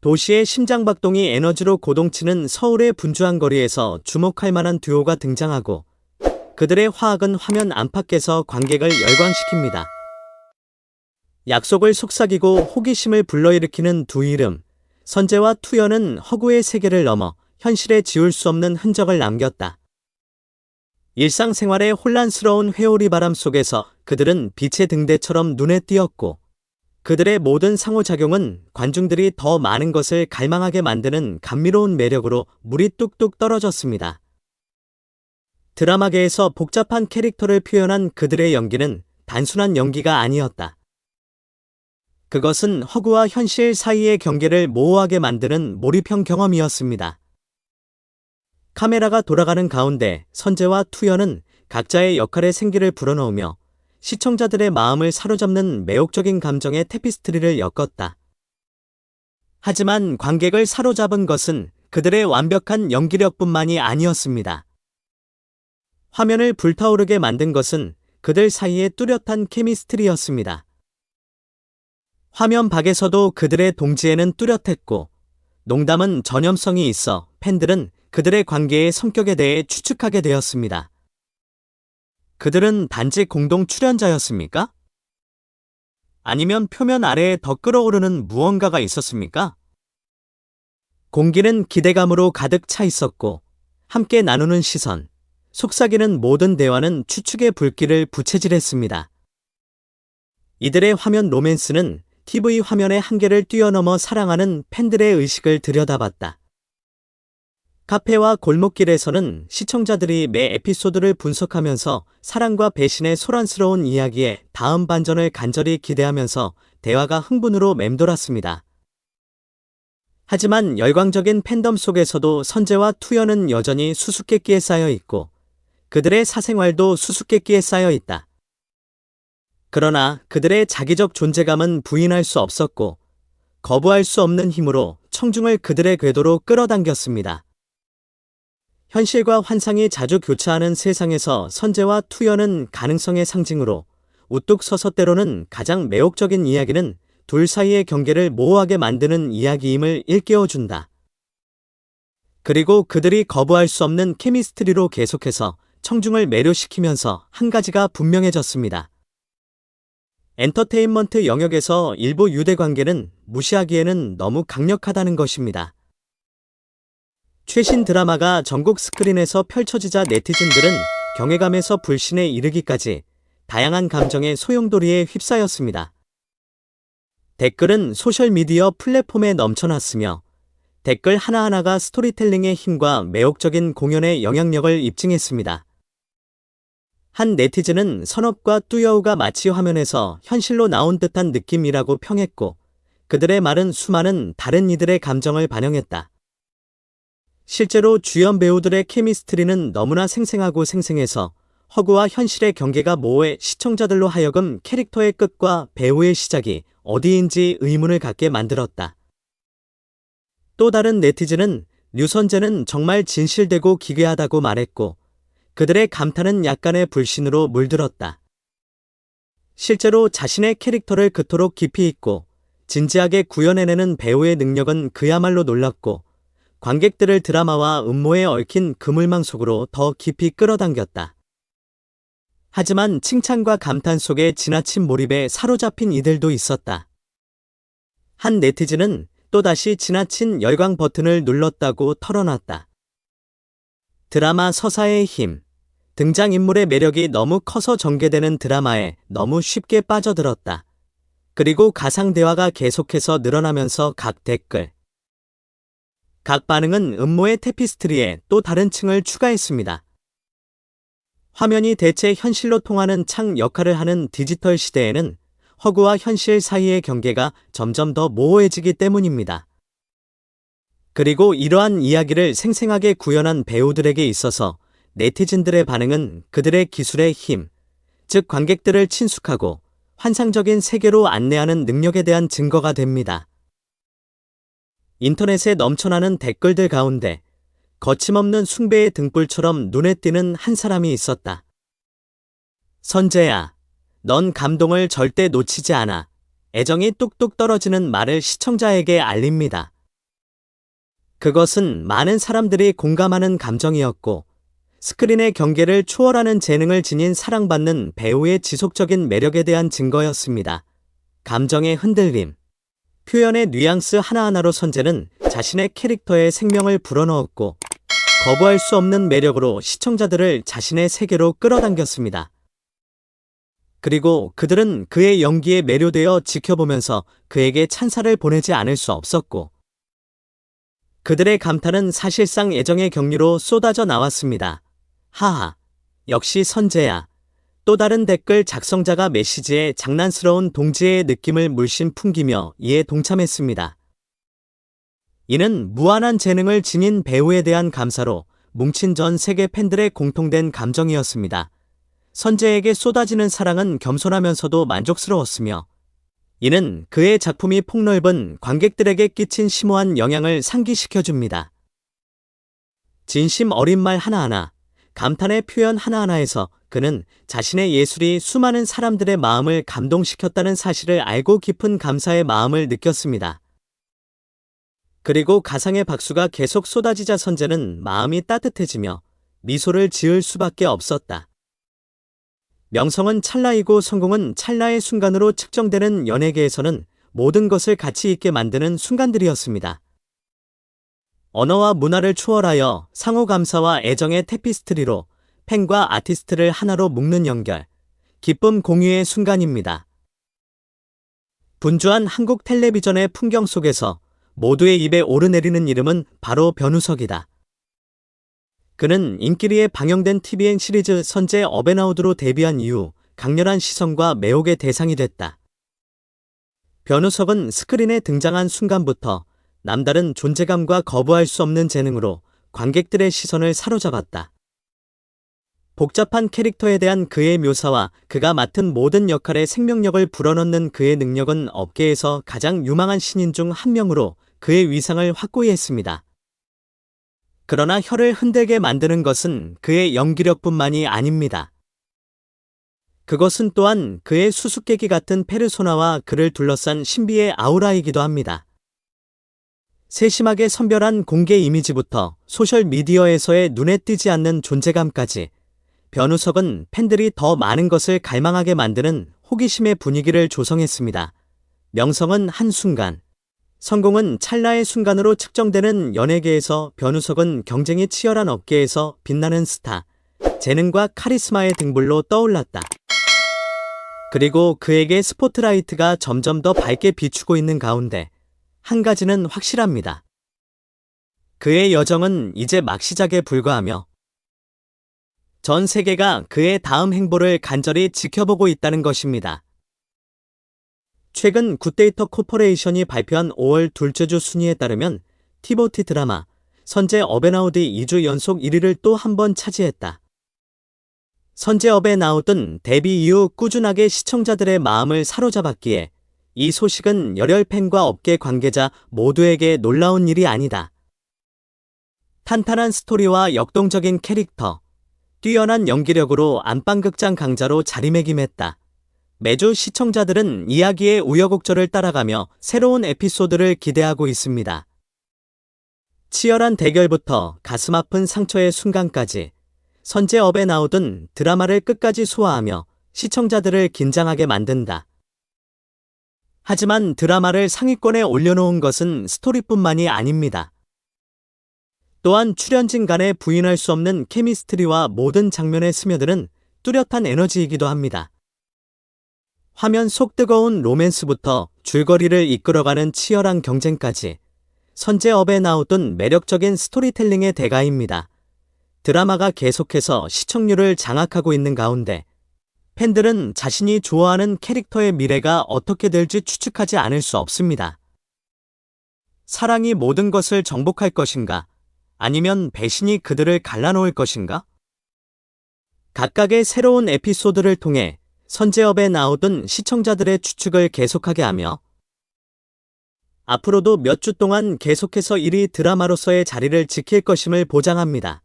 도시의 심장박동이 에너지로 고동치는 서울의 분주한 거리에서 주목할 만한 듀오가 등장하고 그들의 화학은 화면 안팎에서 관객을 열광시킵니다. 약속을 속삭이고 호기심을 불러일으키는 두 이름, 선재와 투연은 허구의 세계를 넘어 현실에 지울 수 없는 흔적을 남겼다. 일상생활의 혼란스러운 회오리 바람 속에서 그들은 빛의 등대처럼 눈에 띄었고 그들의 모든 상호작용은 관중들이 더 많은 것을 갈망하게 만드는 감미로운 매력으로 물이 뚝뚝 떨어졌습니다. 드라마계에서 복잡한 캐릭터를 표현한 그들의 연기는 단순한 연기가 아니었다. 그것은 허구와 현실 사이의 경계를 모호하게 만드는 몰입형 경험이었습니다. 카메라가 돌아가는 가운데 선재와 투연은 각자의 역할의 생기를 불어넣으며 시청자들의 마음을 사로잡는 매혹적인 감정의 테피스트리를 엮었다. 하지만 관객을 사로잡은 것은 그들의 완벽한 연기력뿐만이 아니었습니다. 화면을 불타오르게 만든 것은 그들 사이의 뚜렷한 케미스트리였습니다. 화면 밖에서도 그들의 동지애는 뚜렷했고 농담은 전염성이 있어 팬들은 그들의 관계의 성격에 대해 추측하게 되었습니다. 그들은 단지 공동 출연자였습니까? 아니면 표면 아래에 더 끓어오르는 무언가가 있었습니까? 공기는 기대감으로 가득 차 있었고 함께 나누는 시선, 속삭이는 모든 대화는 추측의 불길을 부채질했습니다. 이들의 화면 로맨스는 TV 화면의 한계를 뛰어넘어 사랑하는 팬들의 의식을 들여다봤다. 카페와 골목길에서는 시청자들이 매 에피소드를 분석하면서 사랑과 배신의 소란스러운 이야기에 다음 반전을 간절히 기대하면서 대화가 흥분으로 맴돌았습니다. 하지만 열광적인 팬덤 속에서도 선재와 투연은 여전히 수수께끼에 쌓여 있고 그들의 사생활도 수수께끼에 쌓여 있다. 그러나 그들의 자기적 존재감은 부인할 수 없었고 거부할 수 없는 힘으로 청중을 그들의 궤도로 끌어당겼습니다. 현실과 환상이 자주 교차하는 세상에서 선재와 투연은 가능성의 상징으로 우뚝 서서 때로는 가장 매혹적인 이야기는 둘 사이의 경계를 모호하게 만드는 이야기임을 일깨워준다. 그리고 그들이 거부할 수 없는 케미스트리로 계속해서 청중을 매료시키면서 한 가지가 분명해졌습니다. 엔터테인먼트 영역에서 일부 유대관계는 무시하기에는 너무 강력하다는 것입니다. 최신 드라마가 전국 스크린에서 펼쳐지자 네티즌들은 경외감에서 불신에 이르기까지 다양한 감정의 소용돌이에 휩싸였습니다. 댓글은 소셜미디어 플랫폼에 넘쳐났으며 댓글 하나하나가 스토리텔링의 힘과 매혹적인 공연의 영향력을 입증했습니다. 한 네티즌은 선업과 뚜여우가 마치 화면에서 현실로 나온 듯한 느낌이라고 평했고 그들의 말은 수많은 다른 이들의 감정을 반영했다. 실제로 주연 배우들의 케미스트리는 너무나 생생하고 생생해서 허구와 현실의 경계가 모호해 시청자들로 하여금 캐릭터의 끝과 배우의 시작이 어디인지 의문을 갖게 만들었다. 또 다른 네티즌은 류선재는 정말 진실되고 기괴하다고 말했고 그들의 감탄은 약간의 불신으로 물들었다. 실제로 자신의 캐릭터를 그토록 깊이 있고 진지하게 구현해내는 배우의 능력은 그야말로 놀랍고 관객들을 드라마와 음모에 얽힌 그물망 속으로 더 깊이 끌어당겼다. 하지만 칭찬과 감탄 속에 지나친 몰입에 사로잡힌 이들도 있었다. 한 네티즌은 또다시 지나친 열광 버튼을 눌렀다고 털어놨다. 드라마 서사의 힘, 등장인물의 매력이 너무 커서 전개되는 드라마에 너무 쉽게 빠져들었다. 그리고 가상 대화가 계속해서 늘어나면서 각 댓글, 각 반응은 음모의 테피스트리에 또 다른 층을 추가했습니다. 화면이 대체 현실로 통하는 창 역할을 하는 디지털 시대에는 허구와 현실 사이의 경계가 점점 더 모호해지기 때문입니다. 그리고 이러한 이야기를 생생하게 구현한 배우들에게 있어서 네티즌들의 반응은 그들의 기술의 힘, 즉 관객들을 친숙하고 환상적인 세계로 안내하는 능력에 대한 증거가 됩니다. 인터넷에 넘쳐나는 댓글들 가운데 거침없는 숭배의 등불처럼 눈에 띄는 한 사람이 있었다. 선재야, 넌 감동을 절대 놓치지 않아. 애정이 뚝뚝 떨어지는 말을 시청자에게 알립니다. 그것은 많은 사람들이 공감하는 감정이었고, 스크린의 경계를 초월하는 재능을 지닌 사랑받는 배우의 지속적인 매력에 대한 증거였습니다. 감정의 흔들림. 표현의 뉘앙스 하나하나로 선재는 자신의 캐릭터에 생명을 불어넣었고, 거부할 수 없는 매력으로 시청자들을 자신의 세계로 끌어당겼습니다. 그리고 그들은 그의 연기에 매료되어 지켜보면서 그에게 찬사를 보내지 않을 수 없었고, 그들의 감탄은 사실상 애정의 경류로 쏟아져 나왔습니다. 하하, 역시 선재야. 또 다른 댓글 작성자가 메시지에 장난스러운 동지의 느낌을 물씬 풍기며 이에 동참했습니다. 이는 무한한 재능을 지닌 배우에 대한 감사로 뭉친 전 세계 팬들의 공통된 감정이었습니다. 선재에게 쏟아지는 사랑은 겸손하면서도 만족스러웠으며, 이는 그의 작품이 폭넓은 관객들에게 끼친 심오한 영향을 상기시켜줍니다. 진심 어린 말 하나하나, 감탄의 표현 하나하나에서 그는 자신의 예술이 수많은 사람들의 마음을 감동시켰다는 사실을 알고 깊은 감사의 마음을 느꼈습니다. 그리고 가상의 박수가 계속 쏟아지자 선재는 마음이 따뜻해지며 미소를 지을 수밖에 없었다. 명성은 찰나이고 성공은 찰나의 순간으로 측정되는 연예계에서는 모든 것을 가치 있게 만드는 순간들이었습니다. 언어와 문화를 초월하여 상호 감사와 애정의 테피스트리로 팬과 아티스트를 하나로 묶는 연결, 기쁨 공유의 순간입니다. 분주한 한국 텔레비전의 풍경 속에서 모두의 입에 오르내리는 이름은 바로 변우석이다. 그는 인기리에 방영된 TVN 시리즈 선재 업앤아웃으로 데뷔한 이후 강렬한 시선과 매혹의 대상이 됐다. 변우석은 스크린에 등장한 순간부터 남다른 존재감과 거부할 수 없는 재능으로 관객들의 시선을 사로잡았다. 복잡한 캐릭터에 대한 그의 묘사와 그가 맡은 모든 역할에 생명력을 불어넣는 그의 능력은 업계에서 가장 유망한 신인 중 한 명으로 그의 위상을 확고히 했습니다. 그러나 혀를 흔들게 만드는 것은 그의 연기력뿐만이 아닙니다. 그것은 또한 그의 수수께끼 같은 페르소나와 그를 둘러싼 신비의 아우라이기도 합니다. 세심하게 선별한 공개 이미지부터 소셜미디어에서의 눈에 띄지 않는 존재감까지, 변우석은 팬들이 더 많은 것을 갈망하게 만드는 호기심의 분위기를 조성했습니다. 명성은 한순간, 성공은 찰나의 순간으로 측정되는 연예계에서 변우석은 경쟁이 치열한 업계에서 빛나는 스타, 재능과 카리스마의 등불로 떠올랐다. 그리고 그에게 스포트라이트가 점점 더 밝게 비추고 있는 가운데 한 가지는 확실합니다. 그의 여정은 이제 막 시작에 불과하며 전 세계가 그의 다음 행보를 간절히 지켜보고 있다는 것입니다. 최근 굿데이터 코퍼레이션이 발표한 5월 둘째 주 순위에 따르면 티보티 드라마 선재 업앤아웃이 2주 연속 1위를 또 한 번 차지했다. 선재 업앤아웃은 데뷔 이후 꾸준하게 시청자들의 마음을 사로잡았기에 이 소식은 열혈 팬과 업계 관계자 모두에게 놀라운 일이 아니다. 탄탄한 스토리와 역동적인 캐릭터, 뛰어난 연기력으로 안방극장 강자로 자리매김했다. 매주 시청자들은 이야기의 우여곡절을 따라가며 새로운 에피소드를 기대하고 있습니다. 치열한 대결부터 가슴 아픈 상처의 순간까지 선재 업앤아웃은 드라마를 끝까지 소화하며 시청자들을 긴장하게 만든다. 하지만 드라마를 상위권에 올려놓은 것은 스토리뿐만이 아닙니다. 또한 출연진 간의 부인할 수 없는 케미스트리와 모든 장면에 스며드는 뚜렷한 에너지이기도 합니다. 화면 속 뜨거운 로맨스부터 줄거리를 이끌어가는 치열한 경쟁까지 선재 업앤아웃은 매력적인 스토리텔링의 대가입니다. 드라마가 계속해서 시청률을 장악하고 있는 가운데 팬들은 자신이 좋아하는 캐릭터의 미래가 어떻게 될지 추측하지 않을 수 없습니다. 사랑이 모든 것을 정복할 것인가? 아니면 배신이 그들을 갈라놓을 것인가? 각각의 새로운 에피소드를 통해 선재 업앤아웃은 시청자들의 추측을 계속하게 하며 앞으로도 몇 주 동안 계속해서 1위 드라마로서의 자리를 지킬 것임을 보장합니다.